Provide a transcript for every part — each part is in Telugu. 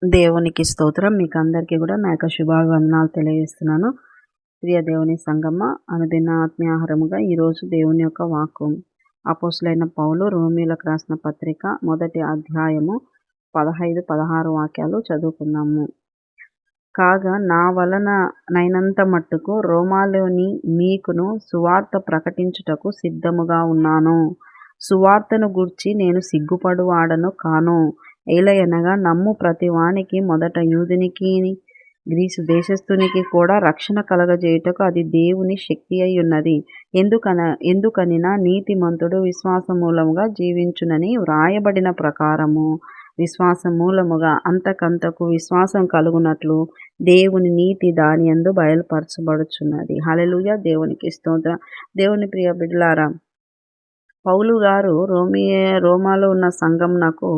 దేవునికి స్తోత్రం. మీకు అందరికీ కూడా నా యొక్క శుభావందనాలు తెలియజేస్తున్నాను. ప్రియ దేవుని సంగమ, అనుదిన ఆత్మీయాహారముగా ఈరోజు దేవుని యొక్క వాక్కు అపోస్తులైన పౌలు రోమీయులకు రాసిన పత్రిక 1వ అధ్యాయము 15, 16 వాక్యాలు చదువుకుందాము. కాగా నా వలన నైనంత మట్టుకు రోమాలోని మీకును సువార్త ప్రకటించుటకు సిద్ధముగా ఉన్నాను. సువార్తను గూర్చి నేను సిగ్గుపడువాడను కాను. ఏలయనగా నమ్ము ప్రతి వానికి మొదట యూదునికి గ్రీసు దేశస్థునికి కూడా రక్షణ కలగజేయుటకు అది దేవుని శక్తి అయి ఉన్నది. ఎందుకనినా నీతిమంతుడు విశ్వాసమూలముగా జీవించునని వ్రాయబడిన ప్రకారము విశ్వాసమూలముగా అంతకంతకు విశ్వాసం కలుగునట్లు దేవుని నీతి దాని యందు బయలుపరచబడుచున్నది. హల్లెలూయా. దేవునికి స్తోత్రం. దేవుని ప్రియ బిడ్డలారా, పౌలు గారు రోమాలో ఉన్న సంఘంనకు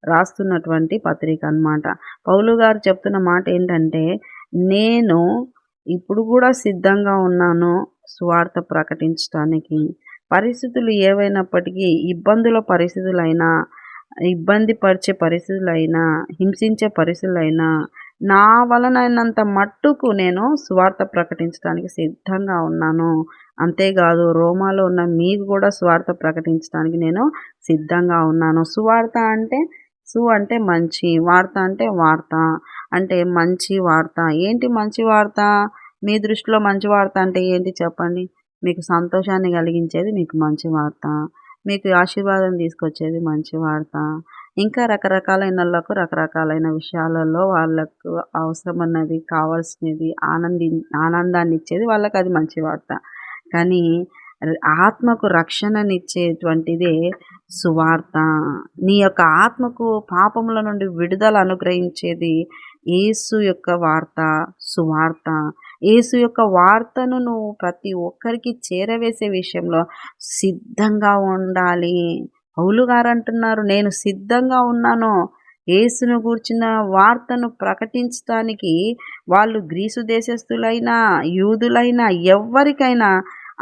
రాస్తున్నటువంటి పత్రిక అన్నమాట. పౌలు గారు చెప్తున్న మాట ఏంటంటే, నేను ఇప్పుడు కూడా సిద్ధంగా ఉన్నాను సువార్త ప్రకటించడానికి. పరిస్థితులు ఏవైనప్పటికీ, పరిస్థితులైనా, ఇబ్బంది పరిచే పరిస్థితులైనా, హింసించే పరిస్థితులైనా, నా వలనైనంత మట్టుకు నేను సువార్త ప్రకటించడానికి సిద్ధంగా ఉన్నాను. అంతేకాదు, రోమాలో ఉన్న మీకు కూడా సువార్త ప్రకటించడానికి నేను సిద్ధంగా ఉన్నాను. సువార్త అంటే అంటే మంచి, వార్త అంటే వార్త, అంటే మంచి వార్త. ఏంటి మంచి వార్త? మీ దృష్టిలో మంచి వార్త అంటే ఏంటి చెప్పండి? మీకు సంతోషాన్ని కలిగించేది మీకు మంచి వార్త, మీకు ఆశీర్వాదం తీసుకొచ్చేది మంచి వార్త. ఇంకా రకరకాలైన రకరకాలైన విషయాలలో వాళ్ళకు అవసరమన్నది, కావాల్సినది, ఆనందాన్ని ఇచ్చేది వాళ్ళకి అది మంచి వార్త. కానీ ఆత్మకు రక్షణనిచ్చేటువంటిదే సువార్త. నీ యొక్క ఆత్మకు పాపముల నుండి విడుదల అనుగ్రహించేది యేసు యొక్క వార్త, సువార్త. యేసు యొక్క వార్తను నువ్వు ప్రతి ఒక్కరికి చేరవేసే విషయంలో సిద్ధంగా ఉండాలి. పౌలు గారు అంటున్నారు, నేను సిద్ధంగా ఉన్నాను యేసును గూర్చిన వార్తను ప్రకటించడానికి. వాళ్ళు గ్రీసు దేశస్థులైనా, యూదులైనా, ఎవ్వరికైనా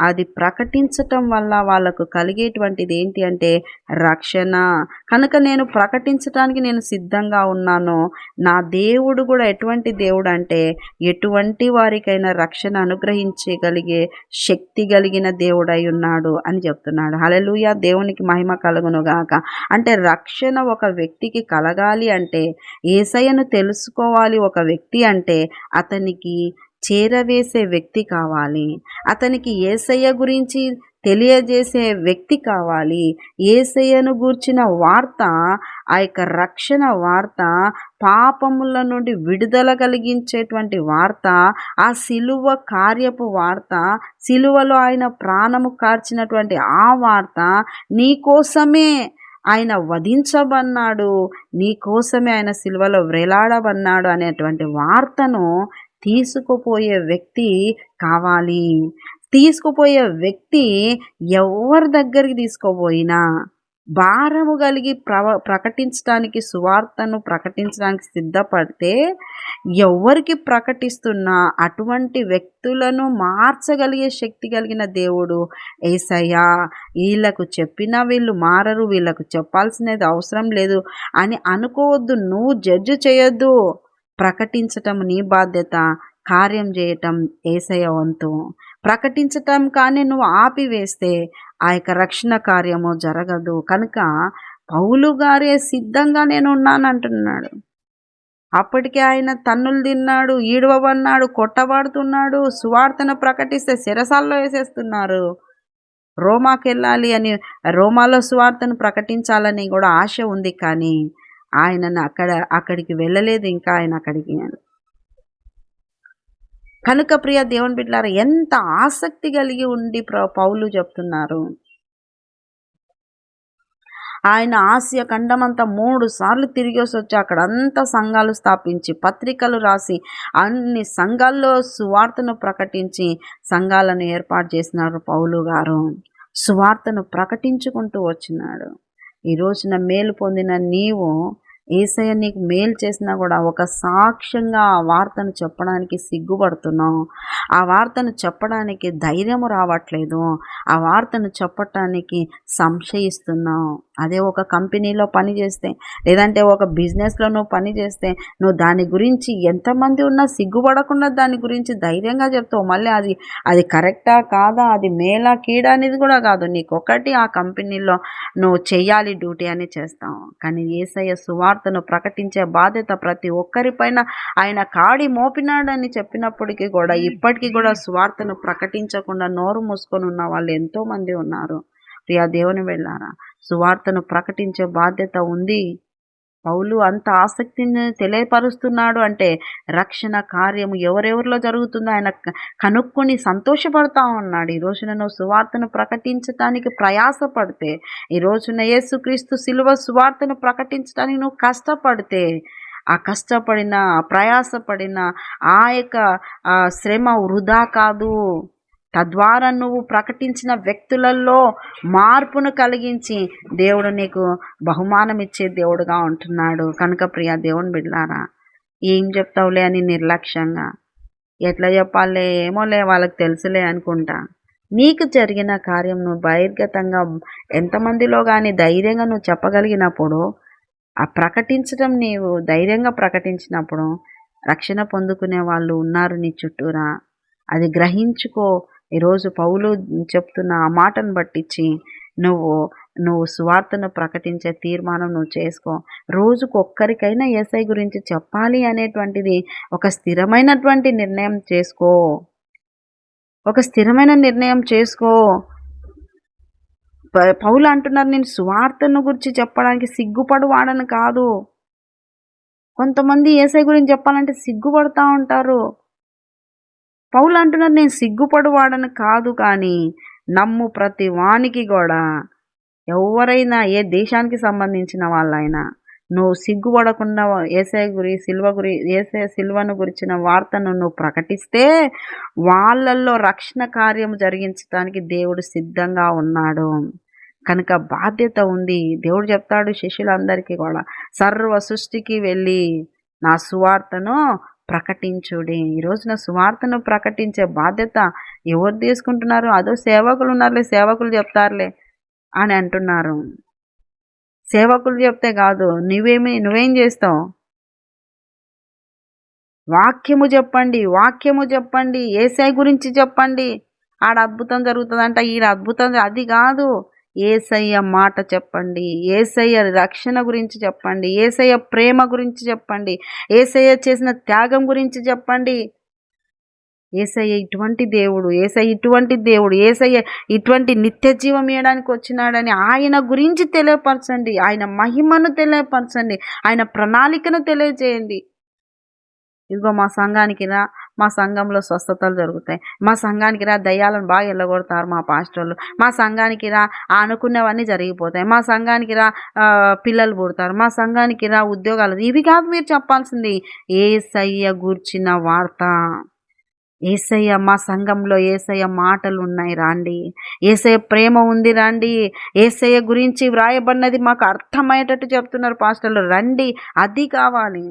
అది ప్రకటించటం వల్ల వాళ్ళకు కలిగేటువంటిది ఏంటి అంటే రక్షణ. కనుక నేను ప్రకటించటానికి నేను సిద్ధంగా ఉన్నాను. నా దేవుడు కూడా ఎటువంటి దేవుడు అంటే, ఎటువంటి వారికైనా రక్షణ అనుగ్రహించగలిగే శక్తి కలిగిన దేవుడై ఉన్నాడు అని చెప్తున్నాడు. హల్లెలూయా. దేవునికి మహిమ కలుగునుగాక. అంటే రక్షణ ఒక వ్యక్తికి కలగాలి అంటే, యేసయ్యను తెలుసుకోవాలి ఒక వ్యక్తి అంటే, అతనికి చేరవేసే వ్యక్తి కావాలి. అతనికి యేసయ్య గురించి తెలియజేసే వ్యక్తి కావాలి. యేసయ్యను గూర్చిన వార్త, ఆ యొక్క రక్షణ వార్త, పాపముల నుండి విడుదల కలిగించేటువంటి వార్త, ఆ సిలువ కార్యపు వార్త, సిలువలో ఆయన ప్రాణము కార్చినటువంటి ఆ వార్త, నీ కోసమే ఆయన వధించబన్నాడు, నీ కోసమే ఆయన సిలువలో వ్రేలాడబన్నాడు అనేటువంటి వార్తను తీసుకుపోయే వ్యక్తి కావాలి. తీసుకుపోయే వ్యక్తి ఎవరి దగ్గరికి తీసుకోపోయినా భారము కలిగి ప్రకటించడానికి, సువార్తను ప్రకటించడానికి సిద్ధపడితే, ఎవరికి ప్రకటిస్తున్నా అటువంటి వ్యక్తులను మార్చగలిగే శక్తి కలిగిన దేవుడు యేసయ్య. వీళ్ళకు చెప్పినా వీళ్ళు మారరు, వీళ్ళకు చెప్పాల్సినది అవసరం లేదు అని అనుకోవద్దు. నువ్వు జడ్జి చేయొద్దు. ప్రకటించటం నీ బాధ్యత, కార్యం చేయటం యేసయ్య వంతు. ప్రకటించటం కానీ నువ్వు ఆపివేస్తే ఆ యొక్క రక్షణ కార్యము జరగదు. కనుక పౌలు గారే సిద్ధంగా నేను ఉన్నానంటున్నాడు. అప్పటికే ఆయన తన్నులు తిన్నాడు, ఈడవబన్నాడు, కొట్టబడుతున్నాడు. సువార్తను ప్రకటిస్తే శిరసాల్లో వేసేస్తున్నారు. రోమాకి వెళ్ళాలి అని, రోమాలో సువార్తను ప్రకటించాలని కూడా ఆశ ఉంది. కానీ ఆయనను అక్కడికి వెళ్ళలేదు ఇంకా ఆయన అక్కడికి. కనుక ప్రియ దేవుని బిడ్డలారా, ఎంత ఆసక్తి కలిగి ఉండి పౌలు చెప్తున్నారు. ఆయన ఆసియా ఖండమంతా 3 సార్లు తిరిగేసి వచ్చి అక్కడంతా సంఘాలు స్థాపించి, పత్రికలు రాసి, అన్ని సంఘాల్లో సువార్తను ప్రకటించి సంఘాలను ఏర్పాటు చేసినారు పౌలు గారు. సువార్తను ప్రకటించుకుంటూ వచ్చినాడు. ఈ రోజున మేలు పొందిన నీవు యేసయ్య నీకు మేలు చేసినా కూడా ఒక సాక్ష్యంగా ఆ వార్తను చెప్పడానికి సిగ్గుపడుతున్నావు. ఆ వార్తను చెప్పడానికి ధైర్యము రావట్లేదు. ఆ వార్తను చెప్పటానికి సంశయిస్తున్నావు. అదే ఒక కంపెనీలో పని చేస్తే, లేదంటే ఒక బిజినెస్లో నువ్వు పని చేస్తే, నువ్వు దాని గురించి ఎంతమంది ఉన్నా సిగ్గుపడకుండా దాని గురించి ధైర్యంగా చెప్తావు. మళ్ళీ అది కరెక్టా కాదా, అది మేలా కీడా అనేది కూడా కాదు, నీకొకటి ఆ కంపెనీలో నువ్వు చెయ్యాలి డ్యూటీ అని చేస్తావు. కానీ యేసయ్య సువార్తను ప్రకటించే బాధ్యత ప్రతి ఒక్కరిపైన ఆయన కాడి మోపినాడని చెప్పినప్పటికీ కూడా ఇప్పటికీ కూడా సువార్తను ప్రకటించకుండా నోరు మూసుకొని ఉన్న వాళ్ళు ఎంతోమంది ఉన్నారు. ప్రియా దేవుని వెళ్ళారా, సువార్తను ప్రకటించే బాధ్యత ఉంది. పౌలు అంత ఆసక్తిని తెలియపరుస్తున్నాడు అంటే రక్షణ కార్యము ఎవరెవరిలో జరుగుతుందో ఆయన కనుక్కొని సంతోషపడతా ఉన్నాడు. ఈ రోజున నువ్వు సువార్తను ప్రకటించడానికి ప్రయాసపడితే, ఈ రోజున యేసుక్రీస్తు శిలువ సువార్తను ప్రకటించడానికి నువ్వు కష్టపడితే, ఆ కష్టపడిన ప్రయాసపడిన ఆ యొక్క శ్రమ వృధా కాదు. తద్వారా నువ్వు ప్రకటించిన వ్యక్తులలో మార్పును కలిగించి దేవుడు నీకు బహుమానం ఇచ్చే దేవుడుగా ఉంటున్నాడు. కనుక ప్రియ దేవుని బిడ్డలారా, ఏం చెప్తావులే అని నిర్లక్ష్యంగా, ఎట్లా చెప్పాలే ఏమోలే వాళ్ళకి తెలుసులే అనుకుంటా, నీకు జరిగిన కార్యం నువ్వు బహిర్గతంగా ఎంతమందిలో కానీ ధైర్యంగా నువ్వు చెప్పగలిగినప్పుడు, ఆ ప్రకటించడం నీవు ధైర్యంగా ప్రకటించినప్పుడు రక్షణ పొందుకునే వాళ్ళు ఉన్నారు నీ చుట్టూరా. అది గ్రహించుకో. ఈరోజు పౌలు చెప్తున్న ఆ మాటను బట్టించి నువ్వు సువార్తను ప్రకటించే తీర్మానం నువ్వు చేసుకో. రోజుకు ఒక్కరికైనా యేసయ్య గురించి చెప్పాలి అనేటువంటిది ఒక స్థిరమైనటువంటి నిర్ణయం చేసుకో. ఒక స్థిరమైన నిర్ణయం చేసుకో. పౌలు అంటున్నారు, నేను సువార్తను గురించి చెప్పడానికి సిగ్గుపడు వాడను కాదు. కొంతమంది యేసయ్య గురించి చెప్పాలంటే సిగ్గుపడుతూ ఉంటారు. పౌలు అంటున్నారు, నేను సిగ్గుపడు వాడను కాదు, కానీ నమ్ము ప్రతి వానికి కూడా, ఎవరైనా ఏ దేశానికి సంబంధించిన వాళ్ళైనా, నువ్వు సిగ్గుపడకుండా యేసయ్య సిలువను గురించిన వార్తను నువ్వు ప్రకటిస్తే వాళ్ళల్లో రక్షణ కార్యం జరిగించడానికి దేవుడు సిద్ధంగా ఉన్నాడు. కనుక బాధ్యత ఉంది. దేవుడు చెప్తాడు శిష్యులందరికీ కూడా, సర్వ సృష్టికి వెళ్ళి నా సువార్తను ప్రకటించుడి. ఈ రోజున సువార్తను ప్రకటించే బాధ్యత ఎవరు తీసుకుంటున్నారు? అదో సేవకులు ఉన్నారులే, సేవకులు చెప్తారులే అని అంటున్నారు. సేవకులు చెప్తే కాదు, నువ్వేం చేస్తావు? వాక్యము చెప్పండి, యేసయ్య గురించి చెప్పండి. ఆడ అద్భుతం జరుగుతుందంట, ఈడ అద్భుతం, అది కాదు. యేసయ్య మాట చెప్పండి, యేసయ్య రక్షణ గురించి చెప్పండి, యేసయ్య ప్రేమ గురించి చెప్పండి, యేసయ్య చేసిన త్యాగం గురించి చెప్పండి. యేసయ్య ఇటువంటి దేవుడు, యేసయ్య ఇటువంటి నిత్య జీవం ఇవ్వడానికి వచ్చినాడని ఆయన గురించి తెలియపరచండి. ఆయన మహిమను తెలియపరచండి. ఆయన ప్రణాళికను తెలియజేయండి. ఇదిగో మా సంఘానికి రా, మా సంఘంలో స్వస్థతలు జరుగుతాయి, మా సంఘానికి రా, దయ్యాలను బాగా వెళ్ళగొడతారు మా పాస్టర్లు, మా సంఘానికి రా, అనుకున్నవన్నీ జరిగిపోతాయి, మా సంఘానికి రా, పిల్లలు పుడతారు, మా సంఘానికి రా, ఉద్యోగాలు. ఇవి కాదు మీరు చెప్పాల్సింది, యేసయ్య గూర్చిన వార్త. యేసయ్య, మా సంఘంలో యేసయ్య మాటలు ఉన్నాయి రాండి, యేసయ్య ప్రేమ ఉంది రాండి, యేసయ్య గురించి వ్రాయబడినది మాకు అర్థమయ్యేటట్టు చెప్తున్నారు పాస్టర్లు, రండి. అది కావాలి.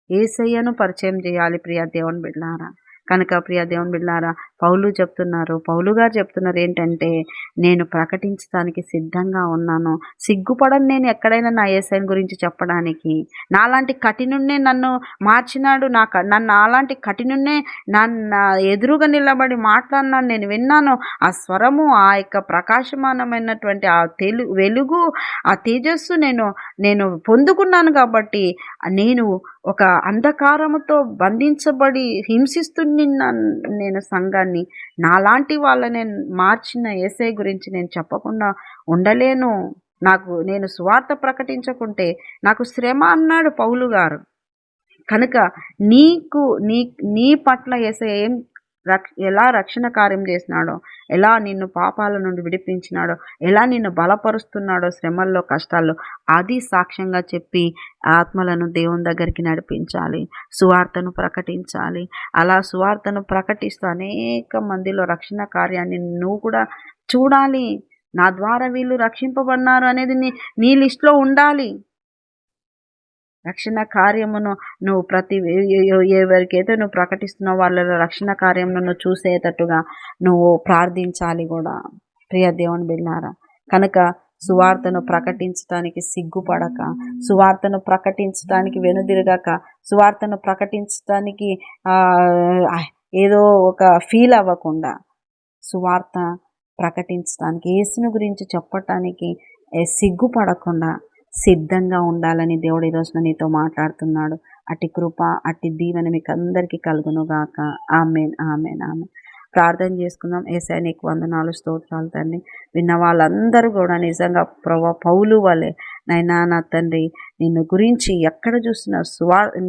యేసయ్యను పరిచయం చేయాలి ప్రియ దేవుని బిడ్డలారా. కనుక ప్రియ దేవుని బిడ్డలారా, పౌలు గారు చెప్తున్నారు ఏంటంటే, నేను ప్రకటించడానికి సిద్ధంగా ఉన్నాను. సిగ్గుపడను నేను ఎక్కడైనా నా యేసయ్య గురించి చెప్పడానికి. నాలాంటి కఠినున్నే నన్ను మార్చినాడు, నన్ను అలాంటి కఠినున్నే నన్ను ఎదురుగా నిలబడి మాట్లాడినాడు. నేను విన్నాను ఆ స్వరము, ఆ యొక్క ప్రకాశమానమైనటువంటి ఆ వెలుగు, ఆ తేజస్సు నేను పొందుకున్నాను. కాబట్టి నేను ఒక అంధకారముతో బంధించబడి హింసిస్తున్న నేను సంఘాన్ని, నాలాంటి వాళ్ళని మార్చిన యేసయ్య గురించి నేను చెప్పకుండా ఉండలేను. నేను సువార్త ప్రకటించకుంటే నాకు శ్రమ అన్నాడు పౌలు గారు. కనుక నీ పట్ల యేసయ్య ఎలా రక్షణ కార్యం చేసినాడో, ఎలా నిన్ను పాపాల నుండి విడిపించినాడో, ఎలా నిన్ను బలపరుస్తున్నాడో శ్రమల్లో, కష్టాల్లో, అది సాక్ష్యంగా చెప్పి ఆత్మలను దేవుని దగ్గరికి నడిపించాలి, సువార్తను ప్రకటించాలి. అలా సువార్తను ప్రకటిస్తూ అనేక మందిలో రక్షణ కార్యాన్ని నువ్వు కూడా చూడాలి. నా ద్వారా వీళ్ళు రక్షింపబడినారు అనేది నీ లిస్టులో ఉండాలి. రక్షణ కార్యమును నువ్వు ఎవరికైతే నువ్వు ప్రకటిస్తున్నావు వాళ్ళ రక్షణ కార్యమును నువ్వు చూసేటట్టుగా నువ్వు ప్రార్థించాలి కూడా ప్రియ దేవుని బిడ్డలారా. కనుక సువార్తను ప్రకటించడానికి సిగ్గుపడక, సువార్తను ప్రకటించడానికి వెనుదిరగక, సువార్తను ప్రకటించడానికి ఏదో ఒక ఫీల్ అవ్వకుండా, సువార్త ప్రకటించడానికి, యేసుని గురించి చెప్పటానికి సిగ్గుపడకుండా సిద్ధంగా ఉండాలని దేవుడు ఈరోజున నీతో మాట్లాడుతున్నాడు. అట్టి కృప, అట్టి దీవెన మీకు అందరికీ కలుగునుగాక. Amen, amen, amen. ప్రార్థన చేసుకుందాం. యేసయ్య నీకు వందనాలు, స్తోత్రాలు తండ్రి. విన్న వాళ్ళందరూ కూడా నిజంగా పౌలు వలె నైనా నా తండ్రి నిన్ను గురించి ఎక్కడ చూసినా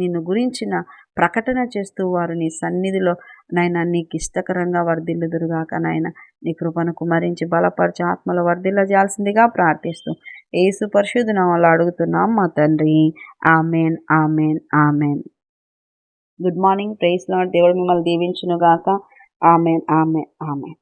నిన్ను గురించిన ప్రకటన చేస్తూ వారు నీ సన్నిధిలో నైనా నీకు ఇష్టకరంగా వర్ధిల్లుదురుగాక. నాయన నీ కృపను కుమరించి బలపరిచి ఆత్మలో వర్ధిల్లజేయాల్సిందిగా ప్రార్థిస్తూ యేసు పరిశుద్ధ నామములో అడుగుతున్నాం మా తండ్రి. Amen, amen, amen. Good morning. Praise Lord. దేవుడు మిమ్మల్ని దీవించునుగాక. Amen, amen, amen.